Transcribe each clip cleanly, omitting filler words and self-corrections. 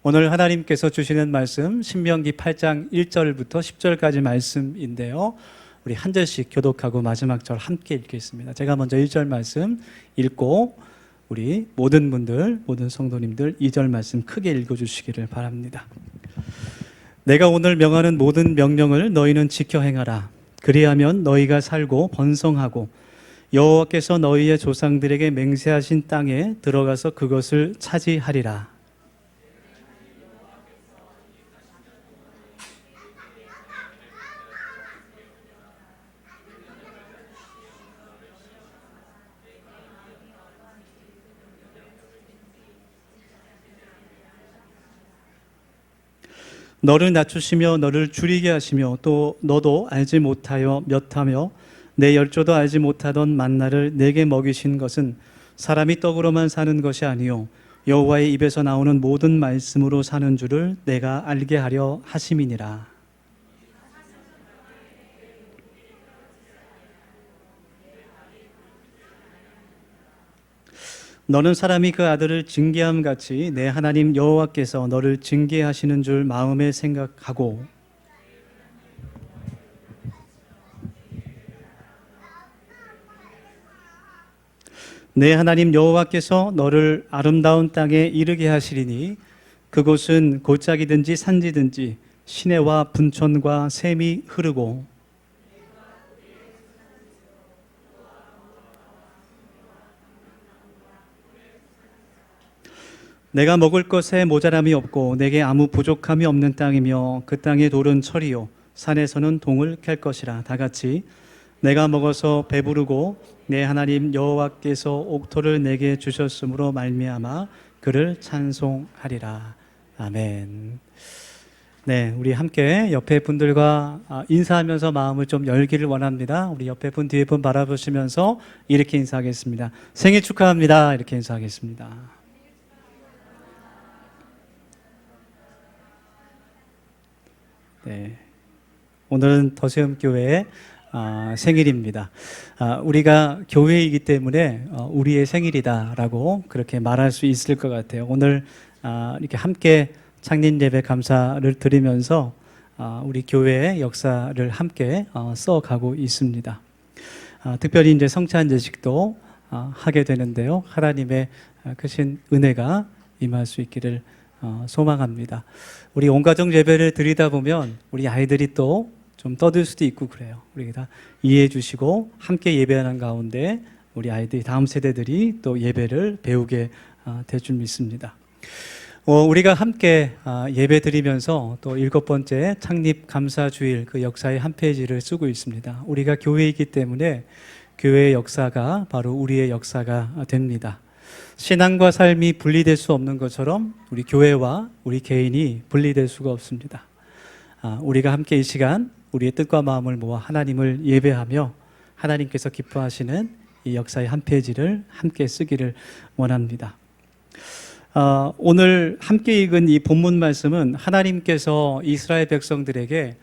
오늘 하나님께서 주시는 말씀 신명기 8장 1절부터 10절까지 말씀인데요. 우리 한 절씩 교독하고 마지막 절 함께 읽겠습니다. 제가 먼저 1절 말씀 읽고 우리 모든 분들, 모든 성도님들 2절 말씀 크게 읽어주시기를 바랍니다. 내가 오늘 명하는 모든 명령을 너희는 지켜 행하라. 그리하면 너희가 살고 번성하고 여호와께서 너희의 조상들에게 맹세하신 땅에 들어가서 그것을 차지하리라. 너를 낮추시며 너를 줄이게 하시며 또 너도 알지 못하여 몇하며 내 열조도 알지 못하던 만나를 내게 먹이신 것은 사람이 떡으로만 사는 것이 아니요 여호와의 입에서 나오는 모든 말씀으로 사는 줄을 내가 알게 하려 하심이니라. 너는 사람이 그 아들을 징계함 같이 내 하나님 여호와께서 너를 징계하시는 줄 마음에 생각하고 내 하나님 여호와께서 너를 아름다운 땅에 이르게 하시리니 그곳은 골짜기든지 산지든지 시내와 분촌과 샘이 흐르고 내가 먹을 것에 모자람이 없고 내게 아무 부족함이 없는 땅이며 그 땅의 돌은 철이요 산에서는 동을 캘 것이라. 다 같이 내가 먹어서 배부르고 내 하나님 여호와께서 옥토를 내게 주셨으므로 말미암아 그를 찬송하리라. 아멘. 네, 우리 함께 옆에 분들과 인사하면서 마음을 좀 열기를 원합니다. 우리 옆에 분 뒤에 분 바라보시면서 이렇게 인사하겠습니다. 생일 축하합니다. 이렇게 인사하겠습니다. 네, 오늘은 더세움교회의 생일입니다. 우리가 교회이기 때문에 우리의 생일이다라고 그렇게 말할 수 있을 것 같아요. 오늘 이렇게 함께 창립 예배 감사를 드리면서 우리 교회의 역사를 함께 써가고 있습니다. 특별히 이제 성찬 제식도 하게 되는데요. 하나님의 크신 은혜가 임할 수 있기를 소망합니다. 우리 온가정 예배를 드리다 보면 우리 아이들이 또 좀 떠들 수도 있고 그래요. 우리 다 이해해 주시고 함께 예배하는 가운데 우리 아이들이 다음 세대들이 또 예배를 배우게 될 줄 믿습니다. 우리가 함께 예배 드리면서 또 7번째 창립 감사주일 그 역사의 한 페이지를 쓰고 있습니다. 우리가 교회이기 때문에 교회의 역사가 바로 우리의 역사가 됩니다. 신앙과 삶이 분리될 수 없는 것처럼 우리 교회와 우리 개인이 분리될 수가 없습니다. 우리가 함께 이 시간 우리의 뜻과 마음을 모아 하나님을 예배하며 하나님께서 기뻐하시는 이 역사의 한 페이지를 함께 쓰기를 원합니다. 오늘 함께 읽은 이 본문 말씀은 하나님께서 이스라엘 백성들에게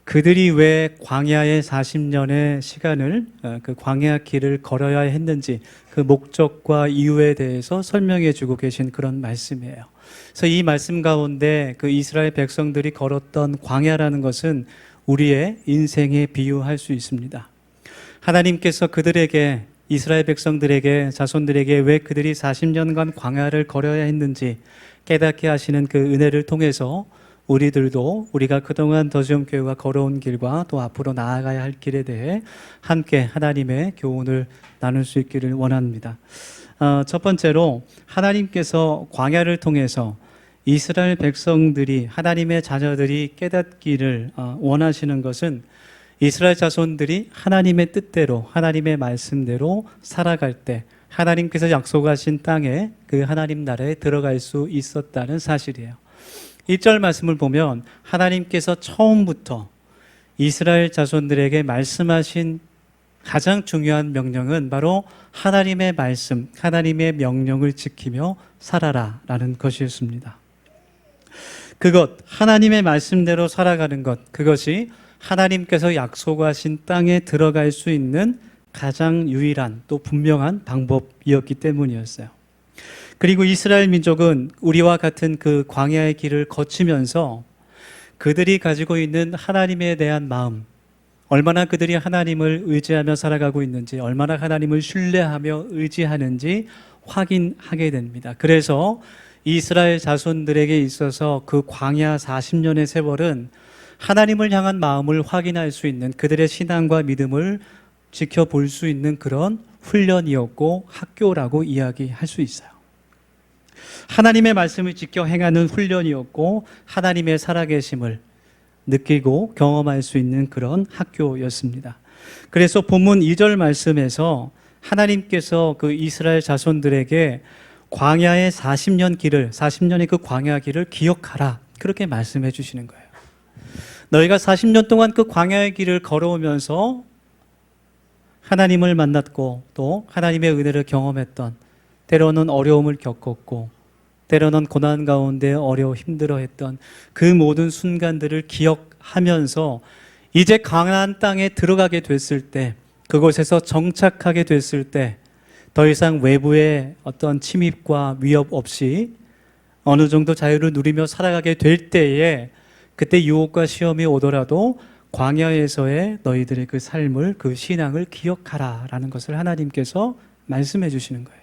그들이 왜 광야의 40년의 시간을 그 광야 길을 걸어야 했는지 그 목적과 이유에 대해서 설명해 주고 계신 그런 말씀이에요. 그래서 이 말씀 가운데 그 이스라엘 백성들이 걸었던 광야라는 것은 우리의 인생에 비유할 수 있습니다. 하나님께서 그들에게 이스라엘 백성들에게 자손들에게 왜 그들이 40년간 광야를 걸어야 했는지 깨닫게 하시는 그 은혜를 통해서 우리들도 우리가 그동안 더시온교회가 걸어온 길과 또 앞으로 나아가야 할 길에 대해 함께 하나님의 교훈을 나눌 수 있기를 원합니다. 첫 번째로 하나님께서 광야를 통해서 이스라엘 백성들이 하나님의 자녀들이 깨닫기를 원하시는 것은 이스라엘 자손들이 하나님의 뜻대로 하나님의 말씀대로 살아갈 때 하나님께서 약속하신 땅에 그 하나님 나라에 들어갈 수 있었다는 사실이에요. 1절 말씀을 보면 하나님께서 처음부터 이스라엘 자손들에게 말씀하신 가장 중요한 명령은 바로 하나님의 말씀, 하나님의 명령을 지키며 살아라 라는 것이었습니다. 그것, 하나님의 말씀대로 살아가는 것, 그것이 하나님께서 약속하신 땅에 들어갈 수 있는 가장 유일한 또 분명한 방법이었기 때문이었어요. 그리고 이스라엘 민족은 우리와 같은 그 광야의 길을 거치면서 그들이 가지고 있는 하나님에 대한 마음, 얼마나 그들이 하나님을 의지하며 살아가고 있는지, 얼마나 하나님을 신뢰하며 의지하는지 확인하게 됩니다. 그래서 이스라엘 자손들에게 있어서 그 광야 40년의 세월은 하나님을 향한 마음을 확인할 수 있는, 그들의 신앙과 믿음을 지켜볼 수 있는 그런 훈련이었고 학교라고 이야기할 수 있어요. 하나님의 말씀을 지켜 행하는 훈련이었고 하나님의 살아계심을 느끼고 경험할 수 있는 그런 학교였습니다. 그래서 본문 2절 말씀에서 하나님께서 그 이스라엘 자손들에게 광야의 40년의 그 광야 길을 기억하라, 그렇게 말씀해 주시는 거예요. 너희가 40년 동안 그 광야의 길을 걸어오면서 하나님을 만났고 또 하나님의 은혜를 경험했던, 때로는 어려움을 겪었고 때로는 고난 가운데 힘들어했던 그 모든 순간들을 기억하면서 이제 가나안 땅에 들어가게 됐을 때, 그곳에서 정착하게 됐을 때 더 이상 외부의 어떤 침입과 위협 없이 어느 정도 자유를 누리며 살아가게 될 때에, 그때 유혹과 시험이 오더라도 광야에서의 너희들의 그 삶을, 그 신앙을 기억하라 라는 것을 하나님께서 말씀해 주시는 거예요.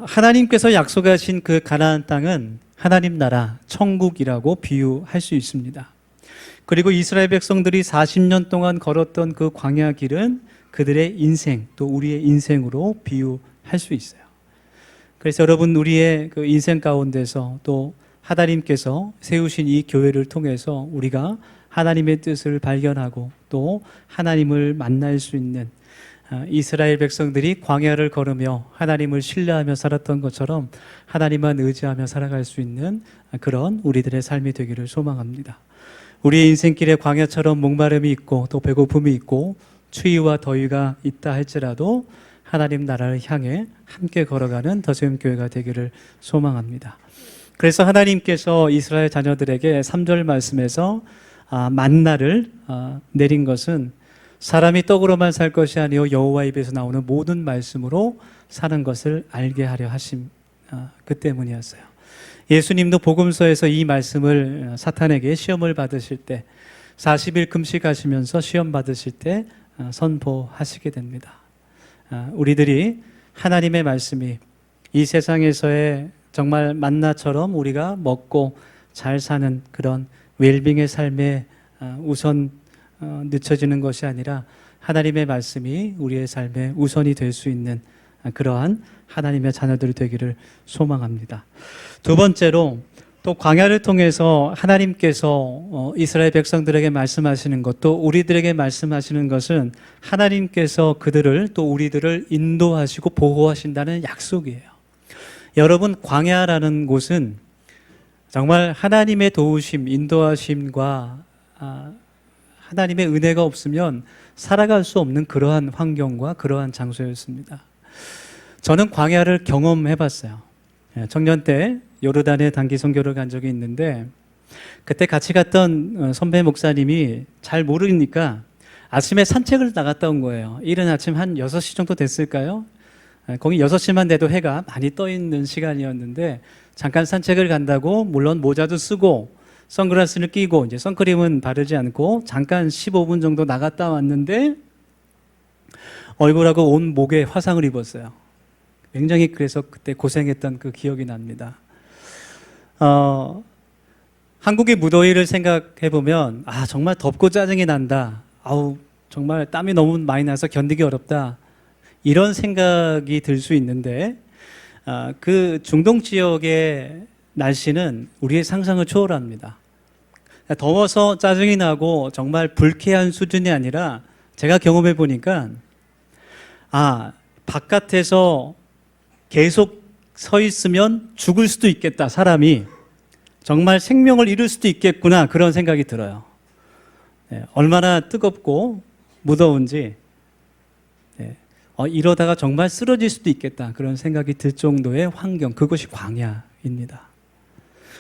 하나님께서 약속하신 그 가나안 땅은 하나님 나라, 천국이라고 비유할 수 있습니다. 그리고 이스라엘 백성들이 40년 동안 걸었던 그 광야 길은 그들의 인생, 또 우리의 인생으로 비유할 수 있어요. 그래서 여러분, 우리의 그 인생 가운데서 또 하나님께서 세우신 이 교회를 통해서 우리가 하나님의 뜻을 발견하고 또 하나님을 만날 수 있는, 이스라엘 백성들이 광야를 걸으며 하나님을 신뢰하며 살았던 것처럼 하나님만 의지하며 살아갈 수 있는 그런 우리들의 삶이 되기를 소망합니다. 우리의 인생길에 광야처럼 목마름이 있고 또 배고픔이 있고 추위와 더위가 있다 할지라도 하나님 나라를 향해 함께 걸어가는 더세움 교회가 되기를 소망합니다. 그래서 하나님께서 이스라엘 자녀들에게 3절 말씀에서 만나를 내린 것은 사람이 떡으로만 살 것이 아니요 여호와 입에서 나오는 모든 말씀으로 사는 것을 알게 하려 하심, 그 때문이었어요. 예수님도 복음서에서 이 말씀을 사탄에게 시험을 받으실 때, 40일 금식하시면서 시험 받으실 때 선포하시게 됩니다. 우리들이 하나님의 말씀이 이 세상에서의 정말 만나처럼 우리가 먹고 잘 사는 그런 웰빙의 삶에 우선 늦춰지는 것이 아니라 하나님의 말씀이 우리의 삶의 우선이 될 수 있는 그러한 하나님의 자녀들이 되기를 소망합니다. 두 번째로, 또 광야를 통해서 하나님께서 이스라엘 백성들에게 말씀하시는 것, 또 우리들에게 말씀하시는 것은 하나님께서 그들을, 또 우리들을 인도하시고 보호하신다는 약속이에요. 여러분, 광야라는 곳은 정말 하나님의 도우심, 인도하심과 하나님의 은혜가 없으면 살아갈 수 없는 그러한 환경과 그러한 장소였습니다. 저는 광야를 경험해 봤어요. 청년 때 요르단에 단기 선교를 간 적이 있는데, 그때 같이 갔던 선배 목사님이 잘 모르니까 아침에 산책을 나갔다 온 거예요. 이른 아침 한 6시 정도 됐을까요? 거기 6시만 돼도 해가 많이 떠 있는 시간이었는데, 잠깐 산책을 간다고 물론 모자도 쓰고 선글라스를 끼고 이제 선크림은 바르지 않고 잠깐 15분 정도 나갔다 왔는데 얼굴하고 온 목에 화상을 입었어요. 굉장히 그래서 그때 고생했던 그 기억이 납니다. 한국의 무더위를 생각해 보면 정말 덥고 짜증이 난다. 정말 땀이 너무 많이 나서 견디기 어렵다. 이런 생각이 들 수 있는데, 그 중동 지역의 날씨는 우리의 상상을 초월합니다. 더워서 짜증이 나고 정말 불쾌한 수준이 아니라, 제가 경험해 보니까 바깥에서 계속 서 있으면 죽을 수도 있겠다. 사람이 정말 생명을 잃을 수도 있겠구나, 그런 생각이 들어요. 얼마나 뜨겁고 무더운지, 이러다가 정말 쓰러질 수도 있겠다, 그런 생각이 들 정도의 환경, 그것이 광야입니다.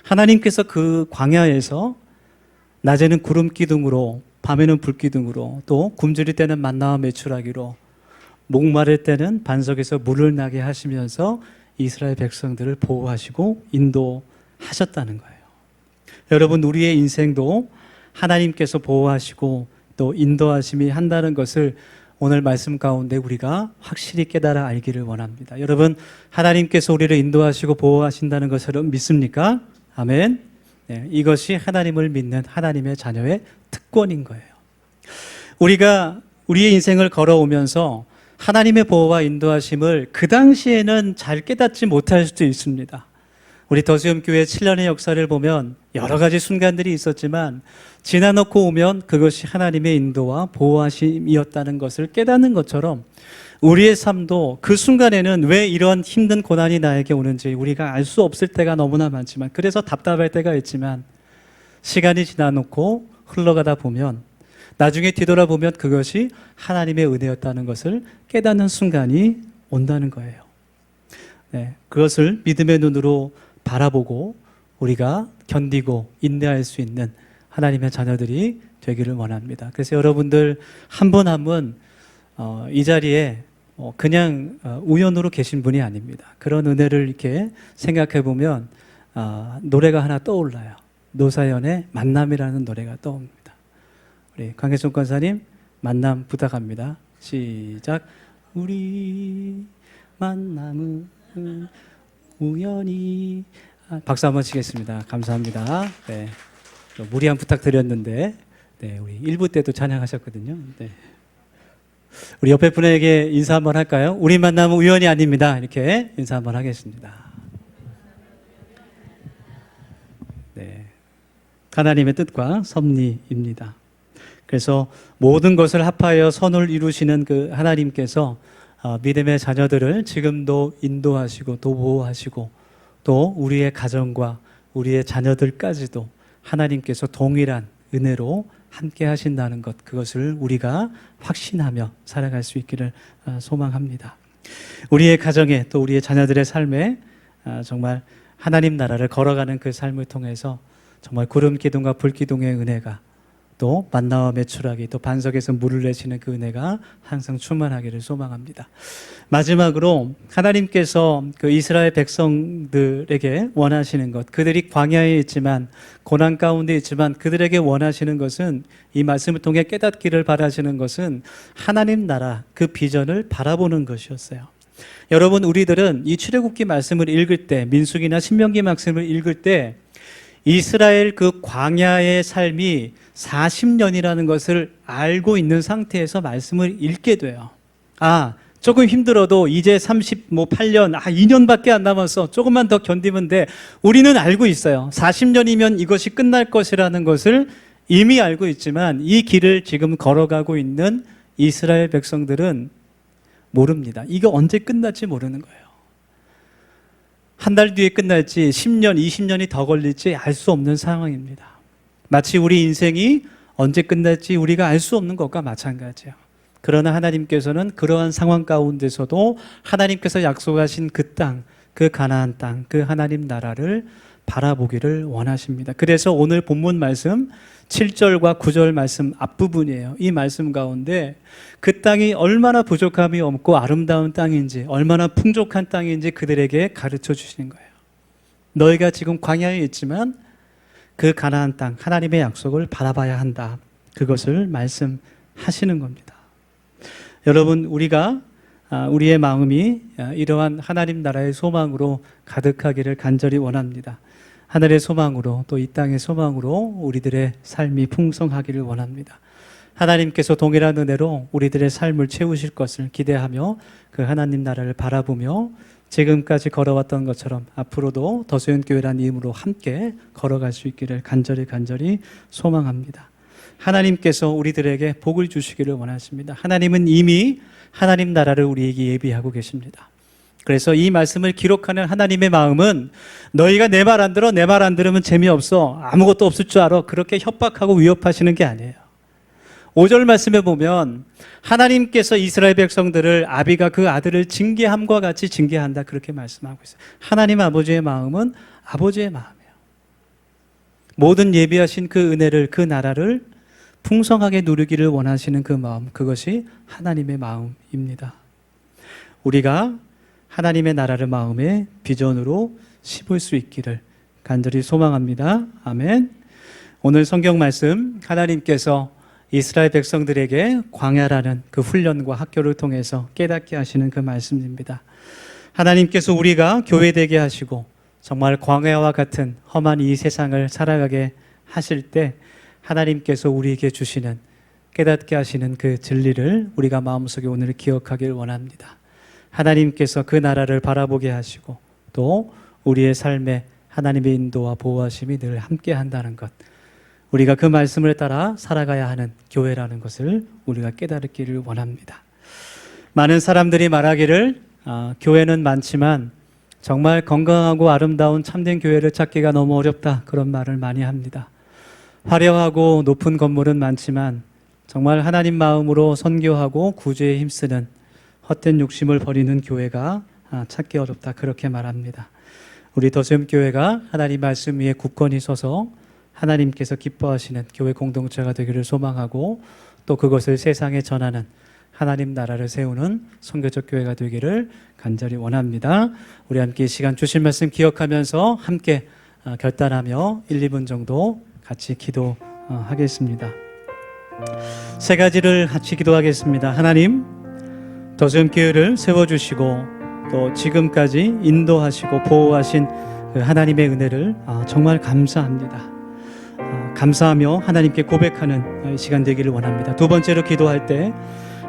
하나님께서 그 광야에서 낮에는 구름 기둥으로, 밤에는 불 기둥으로, 또 굶주릴 때는 만나와 메추라기로, 목마를 때는 반석에서 물을 나게 하시면서 이스라엘 백성들을 보호하시고 인도하셨다는 거예요. 여러분, 우리의 인생도 하나님께서 보호하시고 또 인도하심이 한다는 것을 오늘 말씀 가운데 우리가 확실히 깨달아 알기를 원합니다. 여러분, 하나님께서 우리를 인도하시고 보호하신다는 것을 믿습니까? 아멘. 네, 이것이 하나님을 믿는 하나님의 자녀의 특권인 거예요. 우리가 우리의 인생을 걸어오면서 하나님의 보호와 인도하심을 그 당시에는 잘 깨닫지 못할 수도 있습니다. 우리 더수염교회 7년의 역사를 보면 여러 가지 순간들이 있었지만 지나놓고 오면 그것이 하나님의 인도와 보호하심이었다는 것을 깨닫는 것처럼 우리의 삶도 그 순간에는 왜 이런 힘든 고난이 나에게 오는지 우리가 알 수 없을 때가 너무나 많지만, 그래서 답답할 때가 있지만 시간이 지나놓고 흘러가다 보면 나중에 뒤돌아보면 그것이 하나님의 은혜였다는 것을 깨닫는 순간이 온다는 거예요. 네, 그것을 믿음의 눈으로 바라보고 우리가 견디고 인내할 수 있는 하나님의 자녀들이 되기를 원합니다. 그래서 여러분들 한 분 한 분 이 자리에 그냥 우연으로 계신 분이 아닙니다. 그런 은혜를 이렇게 생각해 보면 노래가 하나 떠올라요. 노사연의 만남이라는 노래가 떠옵니다. 우리 강혜성 권사님, 만남 부탁합니다. 시작. 우리 만남은 우연히. 박수 한번 치겠습니다. 감사합니다. 네. 무리한 부탁 드렸는데, 네, 우리 1부 때도 찬양하셨거든요. 네. 우리 옆에 분에게 인사 한번 할까요? 우리 만남은 우연이 아닙니다. 이렇게 인사 한번 하겠습니다. 네. 하나님의 뜻과 섭리입니다. 그래서 모든 것을 합하여 선을 이루시는 그 하나님께서 믿음의 자녀들을 지금도 인도하시고 또 보호하시고 또 우리의 가정과 우리의 자녀들까지도 하나님께서 동일한 은혜로 함께 하신다는 것, 그것을 우리가 확신하며 살아갈 수 있기를 소망합니다. 우리의 가정에 또 우리의 자녀들의 삶에 정말 하나님 나라를 걸어가는 그 삶을 통해서 정말 구름 기둥과 불 기둥의 은혜가, 또 만나와 메추라기, 또 반석에서 물을 내시는 그 은혜가 항상 충만하기를 소망합니다. 마지막으로 하나님께서 그 이스라엘 백성들에게 원하시는 것, 그들이 광야에 있지만 고난 가운데 있지만 그들에게 원하시는 것은, 이 말씀을 통해 깨닫기를 바라시는 것은 하나님 나라 그 비전을 바라보는 것이었어요. 여러분, 우리들은 이 출애굽기 말씀을 읽을 때, 민수기나 신명기 말씀을 읽을 때 이스라엘 그 광야의 삶이 40년이라는 것을 알고 있는 상태에서 말씀을 읽게 돼요. 조금 힘들어도 이제 38년, 2년밖에 안 남았어. 조금만 더 견디면 돼. 우리는 알고 있어요. 40년이면 이것이 끝날 것이라는 것을 이미 알고 있지만 이 길을 지금 걸어가고 있는 이스라엘 백성들은 모릅니다. 이거 언제 끝날지 모르는 거예요. 한 달 뒤에 끝날지 10년, 20년이 더 걸릴지 알 수 없는 상황입니다. 마치 우리 인생이 언제 끝날지 우리가 알 수 없는 것과 마찬가지예요. 그러나 하나님께서는 그러한 상황 가운데서도 하나님께서 약속하신 그 땅, 그 가나안 땅, 그 하나님 나라를 바라보기를 원하십니다. 그래서 오늘 본문 말씀 7절과 9절 말씀 앞부분이에요. 이 말씀 가운데 그 땅이 얼마나 부족함이 없고 아름다운 땅인지, 얼마나 풍족한 땅인지 그들에게 가르쳐 주시는 거예요. 너희가 지금 광야에 있지만 그 가나안 땅, 하나님의 약속을 바라봐야 한다. 그것을 말씀하시는 겁니다. 여러분, 우리가 우리의 마음이 이러한 하나님 나라의 소망으로 가득하기를 간절히 원합니다. 하늘의 소망으로, 또 이 땅의 소망으로 우리들의 삶이 풍성하기를 원합니다. 하나님께서 동일한 은혜로 우리들의 삶을 채우실 것을 기대하며 그 하나님 나라를 바라보며 지금까지 걸어왔던 것처럼 앞으로도 더수연교회라는 이름으로 함께 걸어갈 수 있기를 간절히 소망합니다. 하나님께서 우리들에게 복을 주시기를 원하십니다. 하나님은 이미 하나님 나라를 우리에게 예비하고 계십니다. 그래서 이 말씀을 기록하는 하나님의 마음은 너희가 내 말 안 들어, 내 말 안 들으면 재미없어, 아무것도 없을 줄 알아, 그렇게 협박하고 위협하시는 게 아니에요. 5절 말씀에 보면 하나님께서 이스라엘 백성들을 아비가 그 아들을 징계함과 같이 징계한다, 그렇게 말씀하고 있어요. 하나님 아버지의 마음은 아버지의 마음이에요. 모든 예비하신 그 은혜를, 그 나라를 풍성하게 누리기를 원하시는 그 마음, 그것이 하나님의 마음입니다. 우리가 하나님의 나라를 마음의 비전으로 심을 수 있기를 간절히 소망합니다. 아멘. 오늘 성경 말씀, 하나님께서 이스라엘 백성들에게 광야라는 그 훈련과 학교를 통해서 깨닫게 하시는 그 말씀입니다. 하나님께서 우리가 교회되게 하시고 정말 광야와 같은 험한 이 세상을 살아가게 하실 때 하나님께서 우리에게 주시는, 깨닫게 하시는 그 진리를 우리가 마음속에 오늘 기억하길 원합니다. 하나님께서 그 나라를 바라보게 하시고 또 우리의 삶에 하나님의 인도와 보호하심이 늘 함께 한다는 것, 우리가 그 말씀을 따라 살아가야 하는 교회라는 것을 우리가 깨달기를 원합니다. 많은 사람들이 말하기를 교회는 많지만 정말 건강하고 아름다운 참된 교회를 찾기가 너무 어렵다, 그런 말을 많이 합니다. 화려하고 높은 건물은 많지만 정말 하나님 마음으로 선교하고 구제에 힘쓰는 헛된 욕심을 버리는 교회가 찾기 어렵다, 그렇게 말합니다. 우리 더샘교회가 하나님 말씀 위에 굳건히 서서 하나님께서 기뻐하시는 교회 공동체가 되기를 소망하고 또 그것을 세상에 전하는 하나님 나라를 세우는 선교적 교회가 되기를 간절히 원합니다. 우리 함께 이 시간 주신 말씀 기억하면서 함께 결단하며 1, 2분 정도 같이 기도하겠습니다. 세 가지를 같이 기도하겠습니다. 하나님, 더샘교회를 세워주시고 또 지금까지 인도하시고 보호하신 그 하나님의 은혜를 정말 감사합니다. 감사하며 하나님께 고백하는 시간 되기를 원합니다. 두 번째로 기도할 때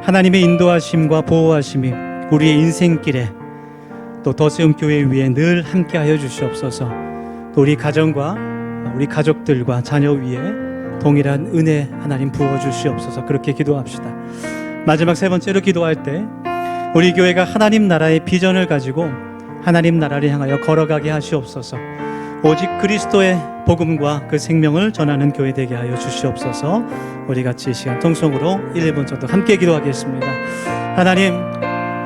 하나님의 인도하심과 보호하심이 우리의 인생길에 또 더세움교회 위에 늘 함께하여 주시옵소서. 또 우리 가정과 우리 가족들과 자녀 위에 동일한 은혜 하나님 부어주시옵소서. 그렇게 기도합시다. 마지막 세 번째로 기도할 때 우리 교회가 하나님 나라의 비전을 가지고 하나님 나라를 향하여 걸어가게 하시옵소서. 오직 그리스도의 복음과 그 생명을 전하는 교회 되게 하여 주시옵소서. 우리 같이 이 시간 통성으로 1, 2분 정도 함께 기도하겠습니다. 하나님,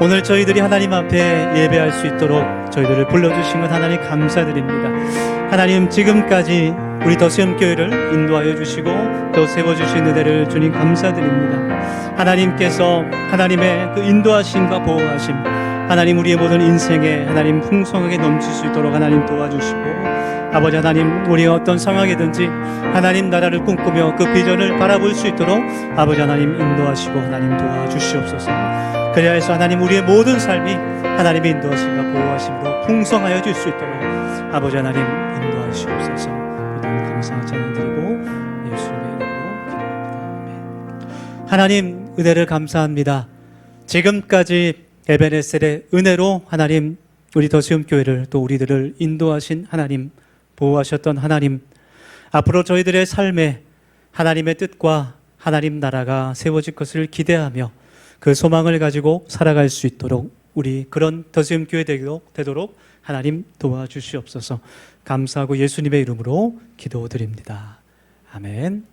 오늘 저희들이 하나님 앞에 예배할 수 있도록 저희들을 불러주신 것 하나님 감사드립니다. 하나님, 지금까지 우리 더세움교회를 인도하여 주시고 또 세워주신 은혜를 주님 감사드립니다. 하나님께서 하나님의 그 인도하심과 보호하심, 하나님 우리의 모든 인생에 하나님 풍성하게 넘칠 수 있도록 하나님 도와주시고, 아버지 하나님, 우리가 어떤 상황이든지 하나님 나라를 꿈꾸며 그 비전을 바라볼 수 있도록 아버지 하나님 인도하시고 하나님 도와주시옵소서. 그래야 해서 하나님 우리의 모든 삶이 하나님의 인도하심과 보호하심으로 풍성하여 질 수 있도록 아버지 하나님 인도하시옵소서. 감사와 찬양 드리고 예수님의 이름으로 기도합니다. 하나님, 은혜를 감사합니다. 지금까지 에베네셀의 은혜로 하나님 우리 더세움교회를 또 우리들을 인도하신 하나님, 보호하셨던 하나님, 앞으로 저희들의 삶에 하나님의 뜻과 하나님 나라가 세워질 것을 기대하며 그 소망을 가지고 살아갈 수 있도록 우리 그런 더세움교회 되도록 하나님 도와주시옵소서. 감사하고 예수님의 이름으로 기도드립니다. 아멘.